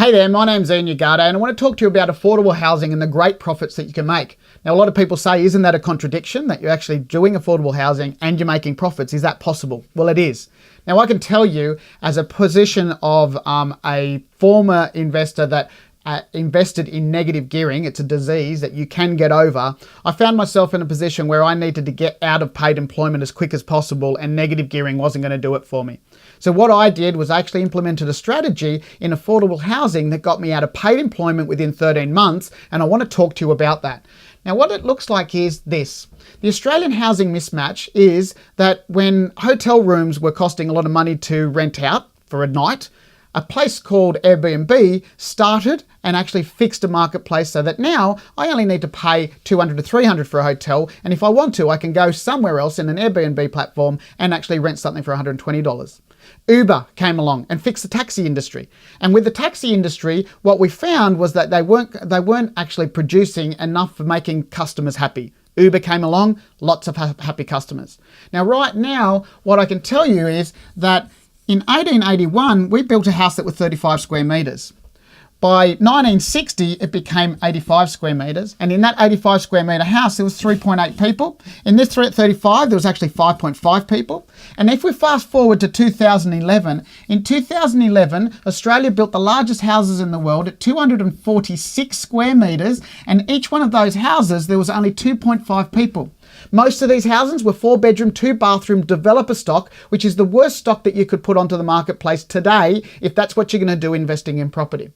Hey there, my name's Ian Ugarte and I want to talk to you about affordable housing and the great profits that you can make. Now, a lot of people say, isn't that a contradiction that you're actually doing affordable housing and you're making profits? Is that possible? Well, it is. Now, I can tell you as a position of a former investor that invested in negative gearing, it's a disease that you can get over. I found myself in a position where I needed to get out of paid employment as quick as possible and negative gearing wasn't going to do it for me. So what I did was I actually implemented a strategy in affordable housing that got me out of paid employment within 13 months, and I want to talk to you about that. Now, what it looks like is this. The Australian housing mismatch is that when hotel rooms were costing a lot of money to rent out for a night, a place called Airbnb started and actually fixed a marketplace so that now I only need to pay $200 to $300 for a hotel, and if I want to, I can go somewhere else in an Airbnb platform and actually rent something for $120. Uber came along and fixed the taxi industry. And with the taxi industry, what we found was that they weren't actually producing enough for making customers happy. Uber came along, lots of happy customers. Now, right now, what I can tell you is that in 1881, we built a house that was 35 square meters. By 1960, it became 85 square meters. And in that 85 square meter house, there was 3.8 people. In this 35, there was actually 5.5 people. And if we fast forward to 2011, in 2011, Australia built the largest houses in the world at 246 square meters. And each one of those houses, there was only 2.5 people. Most of these houses were 4-bedroom, 2-bathroom developer stock, which is the worst stock that you could put onto the marketplace today if that's what you're going to do investing in property.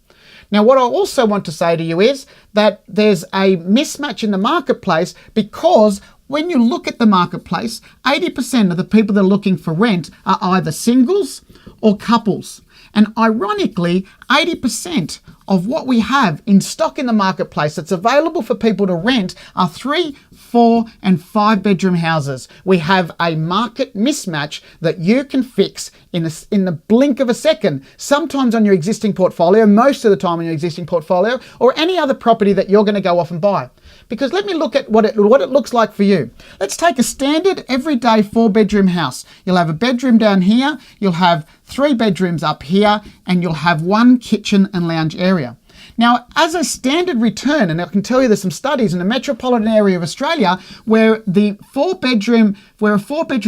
Now, what I also want to say to you is that there's a mismatch in the marketplace because when you look at the marketplace, 80% of the people that are looking for rent are either singles or couples. And ironically, 80% of what we have in stock in the marketplace that's available for people to rent are 3, 4, and 5-bedroom houses. We have a market mismatch that you can fix in the blink of a second, sometimes on your existing portfolio, most of the time on your existing portfolio, or any other property that you're going to go off and buy. Because let me look at what it looks like for you. Let's take a standard everyday 4-bedroom house. You'll have a bedroom down here, you'll have 3 bedrooms up here, and you'll have 1 kitchen and lounge area. Now, as a standard return, and I can tell you there's some studies in the metropolitan area of Australia where a 4-bedroom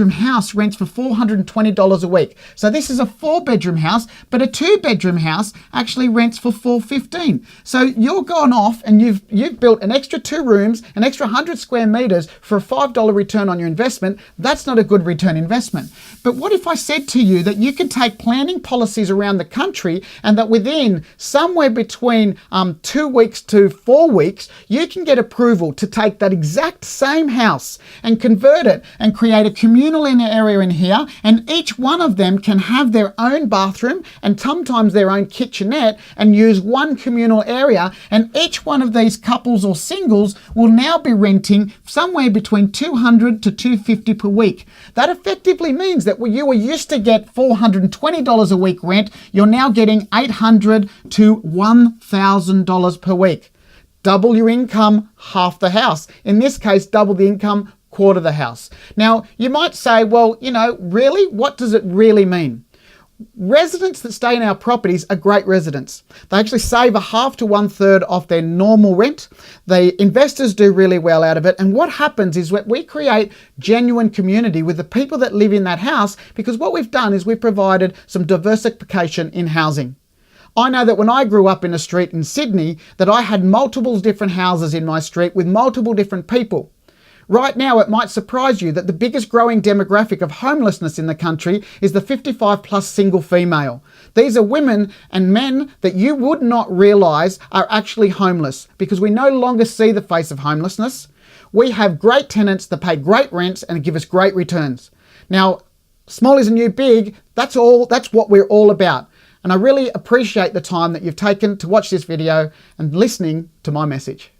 house rents for $420 a week. So this is a 4-bedroom house, but a 2-bedroom house actually rents for $415. So you're gone off and you've built an extra 2 rooms, an extra 100 square meters for a $5 return on your investment. That's not a good return investment. But what if I said to you that you can take planning policies around the country and that within somewhere between 2 weeks to 4 weeks, you can get approval to take that exact same house and convert it and create a communal area in here, and each one of them can have their own bathroom and sometimes their own kitchenette and use 1 communal area, and each one of these couples or singles will now be renting somewhere between $200 to $250 per week. That effectively means that you were used to get $420 a week rent, you're now getting $800 to $1,000 per week. Double your income, half the house. In this case, double the income, quarter the house. Now, you might say, well, really? What does it really mean? Residents that stay in our properties are great residents. They actually save a half to 1/3 off their normal rent. The investors do really well out of it. And what happens is that we create genuine community with the people that live in that house, because what we've done is we've provided some diversification in housing. I know that when I grew up in a street in Sydney, that I had multiple different houses in my street with multiple different people. Right now, it might surprise you that the biggest growing demographic of homelessness in the country is the 55 plus single female. These are women and men that you would not realise are actually homeless because we no longer see the face of homelessness. We have great tenants that pay great rents and give us great returns. Now, small is a new big, that's what we're all about. And I really appreciate the time that you've taken to watch this video and listening to my message.